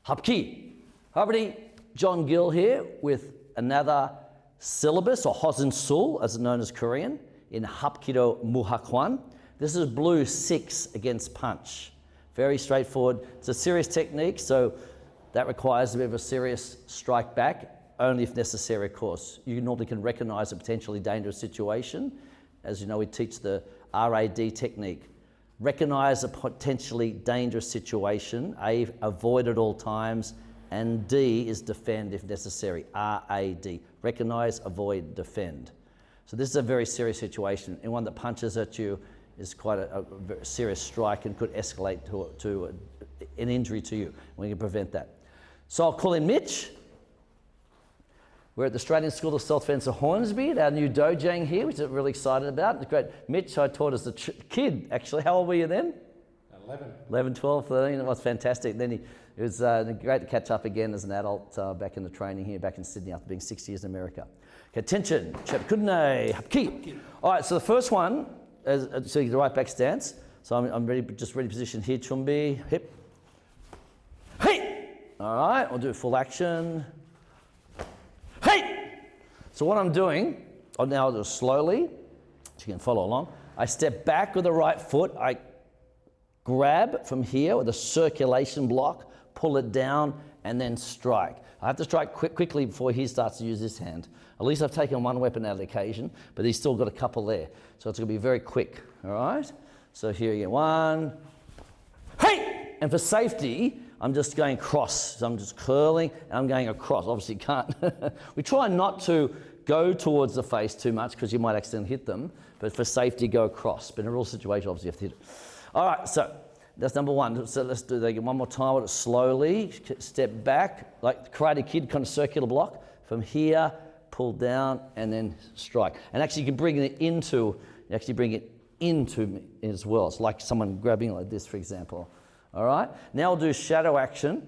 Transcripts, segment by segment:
Hapkido John Gill here with another syllabus, or Hosin-sul, as it's known as Korean, in Hapkido Muhakwan. This is blue 6 against punch. Very straightforward. It's a serious technique, so that requires a bit of a serious strike back, only if necessary, of course. You normally can recognize a potentially dangerous situation. As you know, we teach the RAD technique. Recognize a potentially dangerous situation. A, avoid at all times. And D is defend if necessary. RAD. Recognize, avoid, defend. So this is a very serious situation. And one that punches at you is quite a very serious strike and could escalate to an injury to you. We can prevent that. So I'll call in Mitch. We're at the Australian School of Self-Defense of Hornsby, our new dojang here, which I'm really excited about. Great. Mitch, I taught as a kid, actually. How old were you then? 11, 12, 13. It was fantastic. Then it was great to catch up again as an adult back in the training here, back in Sydney after being 6 years in America. Okay, attention. Chepkudne, Hapkido. All right, so the first one, so you get the right back stance. So I'm ready, just ready position here. Chumbi, hip. Hey! All right, we'll do full action. Hey! So what I'm doing, I'll now do it slowly, so you can follow along. I step back with the right foot. I grab from here with a circulation block, pull it down, and then strike. I have to strike quickly before he starts to use this hand. At least I've taken one weapon out of the occasion, but he's still got a couple there. So it's going to be very quick, all right? So here again, one, hey! And for safety, I'm just going cross. So I'm just curling, and I'm going across. Obviously, you can't. We try not to go towards the face too much because you might accidentally hit them, but for safety, go across. But in a real situation, obviously, you have to hit it. All right, so that's number one. So let's do that again one more time. We'll slowly step back, like the Karate Kid, kind of circular block. From here, pull down, and then strike. And actually, you can bring it into me as well. It's like someone grabbing like this, for example. All right, now we'll do shadow action.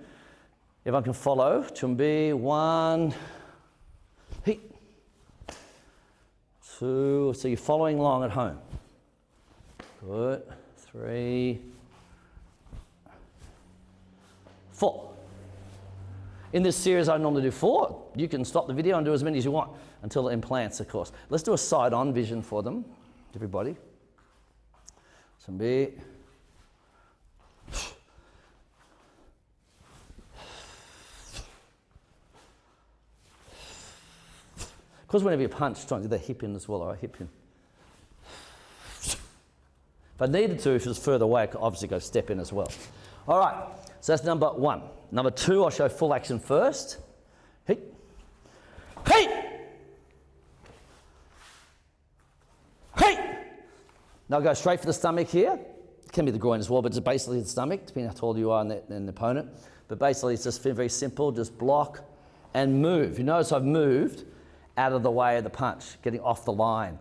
If I can follow, Chumbi, 1, hey, 2, so you're following along at home. Good, 3, 4. In this series, I normally do 4. You can stop the video and do as many as you want until it implants, of course. Let's do a side-on vision for them, everybody. Chumbi. Because whenever you punch, try and do the hip in as well, all right, hip in. If I needed to, if it was further away, I could obviously go step in as well. All right, so that's number 1. Number 2, I'll show full action first. Hey, hey, hey. Now go straight for the stomach here. It can be the groin as well, but it's basically the stomach, depending how tall you are and the opponent. But basically, it's just very simple, just block and move. You notice I've moved out of the way of the punch, getting off the line,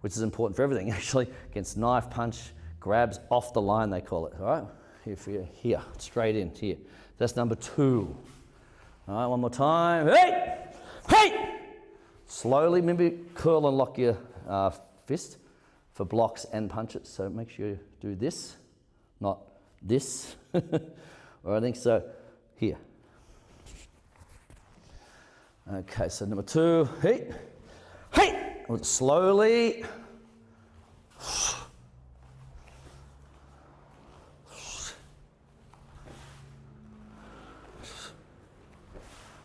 which is important for everything, actually. Against knife, punch, grabs, off the line, they call it, all right? Here for you, here, straight in, here. That's number 2. All right, one more time. Hey! Hey! Slowly, maybe curl and lock your fist for blocks and punches. So make sure you do this, not this. Or I think so, here. Okay, so number 2, hey, hey, slowly.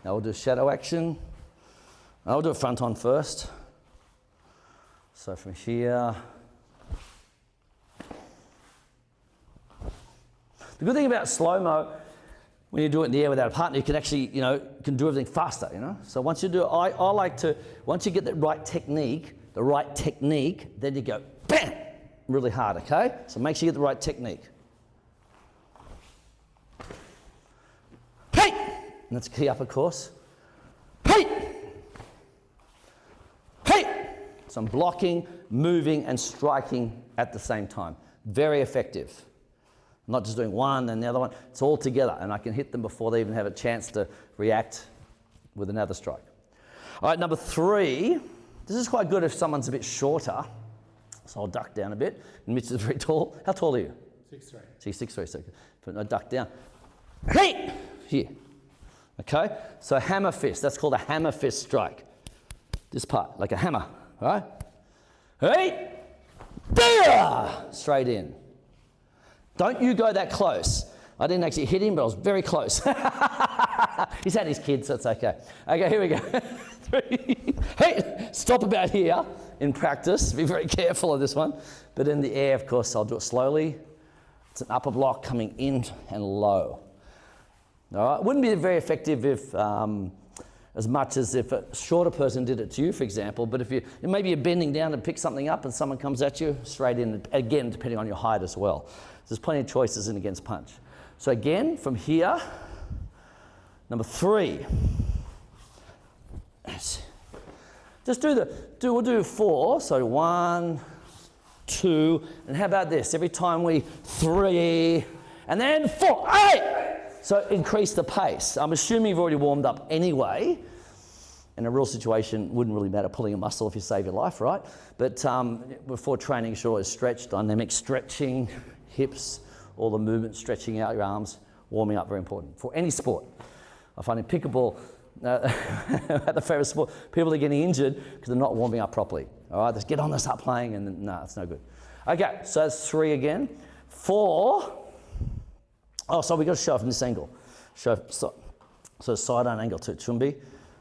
Now we'll do shadow action. I'll do a front on first. So from here. The good thing about slow-mo, when you do it in the air without a partner, you can actually, can do everything faster, So once you do it, I like to, once you get the right technique, then you go, bam, really hard, okay? So make sure you get the right technique. Hey! And that's key up, of course. Hey! Hey! So I'm blocking, moving, and striking at the same time. Very effective. Not just doing one and the other one, it's all together, and I can hit them before they even have a chance to react with another strike. All right, number 3, this is quite good if someone's a bit shorter, so I'll duck down a bit. And Mitch is very tall. How tall are you? 6'3". So you're 6'3", so I duck down. Hey! Here. Okay? So hammer fist, that's called a hammer fist strike. This part, like a hammer, right? Hey! There! Straight in. Don't you go that close. I didn't actually hit him, but I was very close. He's had his kids, so it's okay. Okay, here we go. 3. Hey! Stop about here in practice. Be very careful of this one. But in the air, of course, I'll do it slowly. It's an upper block coming in and low. All right? Wouldn't be very effective if, as much as if a shorter person did it to you, for example. But if maybe you're bending down to pick something up and someone comes at you, straight in, again, depending on your height as well. There's plenty of choices in against punch. So again, from here, number 3. Just we'll do 4. So 1, 2, and how about this? Every time 3, and then 4, 8. So increase the pace. I'm assuming you've already warmed up anyway. In a real situation, wouldn't really matter pulling a muscle if you save your life, right? But before training, sure is stretch, dynamic stretching, hips, all the movement, stretching out your arms, warming up, very important for any sport. I find in pickleball, at the favourite sport, people are getting injured because they're not warming up properly. All right, just get on, they start playing, and then, no, it's no good. Okay, so that's 3 again. 4. Oh, so we've got to show it from this angle. So side on angle to Chumbi.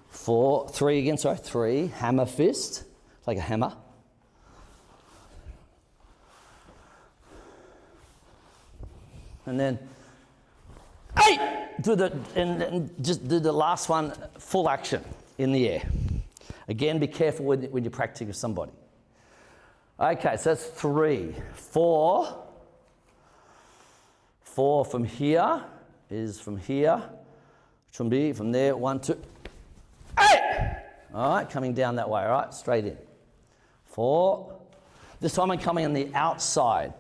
4, 3 again, sorry, 3, hammer fist, like a hammer. And then 8, and just do the last one, full action in the air. Again, be careful when you're practicing with somebody. Okay, so that's 3. 4 from here is from here, Chumbi, from there, 1, 2, 8! All right, coming down that way, all right, straight in. 4. This time I'm coming on the outside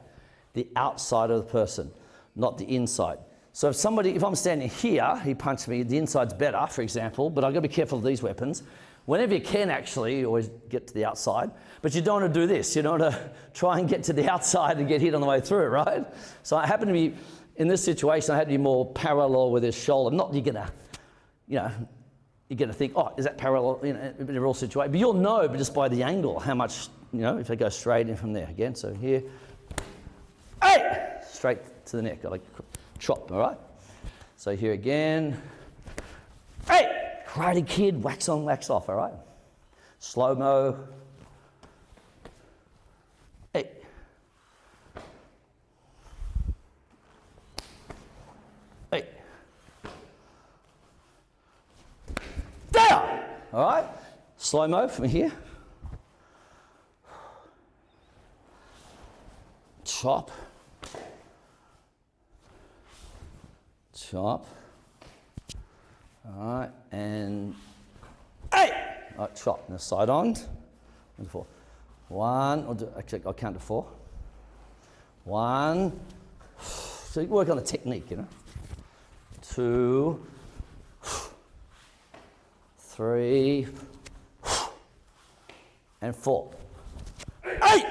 of the person, not the inside. So if I'm standing here, he punched me, the inside's better, for example, but I've got to be careful of these weapons. Whenever you can, actually, you always get to the outside, but you don't want to do this. You don't want to try and get to the outside and get hit on the way through, right? So I happen to be, in this situation, I had to be more parallel with his shoulder. Not you're gonna think, oh, is that parallel in a real situation? But you'll know just by the angle how much, if I go straight in from there. Again, so here, 8! Straight to the neck, like chop, all right? So here again, 8! Karate Kid, wax on, wax off, all right? Slow-mo, 8. Down! All right? Slow-mo from here. Chop. Chop. All right, and 8! All right, chop. Now side on. 4. 1, I'll count to 4. 1. So you work on the technique, 2. 3, and 4. 8!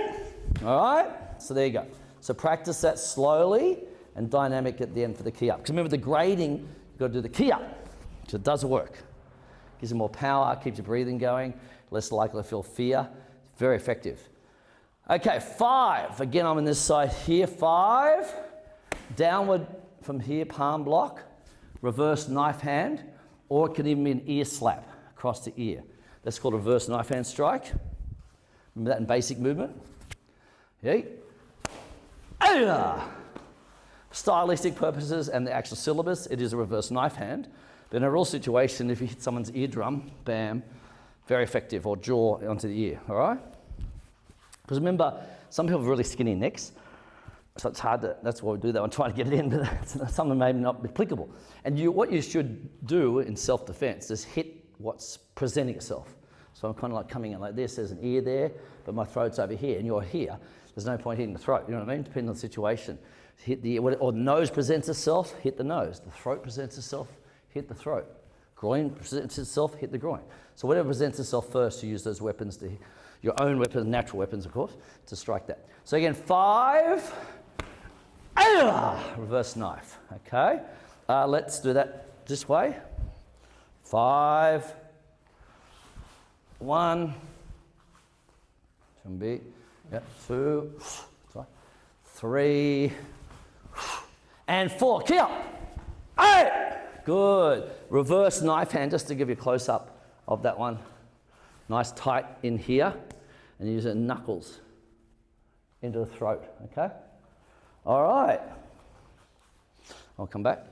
All right? So there you go. So practice that slowly and dynamic at the end for the key up. Because remember, the grading, you've got to do the key up. So it does work. Gives you more power, keeps your breathing going, less likely to feel fear. Very effective. Okay, 5. Again, I'm on this side here. 5. Downward from here, palm block. Reverse knife hand. Or it can even be an ear slap across the ear. That's called a reverse knife hand strike. Remember that in basic movement? Okay. Stylistic purposes and the actual syllabus, it is a reverse knife hand. But in a real situation, if you hit someone's eardrum, bam, very effective, or jaw onto the ear, all right? Because remember, some people have really skinny necks, so it's hard to, that's why we do that one, trying to get it in, but some of them may not be applicable. And what you should do in self-defense is hit what's presenting itself. So I'm kind of like coming in like this, there's an ear there, but my throat's over here, and you're here. There's no point hitting the throat, you know what I mean? Depending on the situation. Hit the ear, or the nose presents itself, hit the nose. The throat presents itself, hit the throat. Groin presents itself, hit the groin. So whatever presents itself first, you use those weapons to, your own weapons, natural weapons, of course, to strike that. So again, 5, reverse knife, okay? Let's do that this way. 5, 1, 2, 3, and 4. Key up. 8. Good. Reverse knife hand just to give you a close up of that one. Nice tight in here, and use your knuckles into the throat. Okay. All right. I'll come back.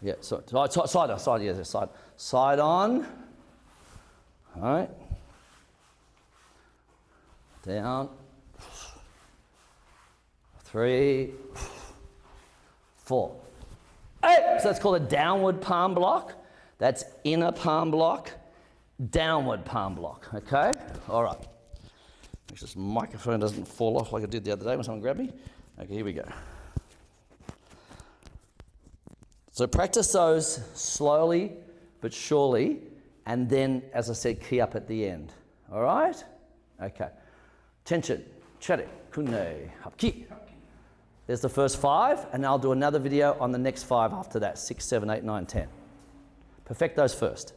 Yeah. So side on. Side. Yeah. Side. Side on. All right. Down. 3, 4, 8. So that's called a downward palm block. That's inner palm block, downward palm block. Okay? All right. Make sure this microphone doesn't fall off like it did the other day when someone grabbed me. Okay, here we go. So practice those slowly but surely, and then, as I said, key up at the end. All right? Okay. Tension, chare, kune, hapki. There's the first 5, and I'll do another video on the next 5 after that, 6, 7, 8, 9, 10. Perfect those first.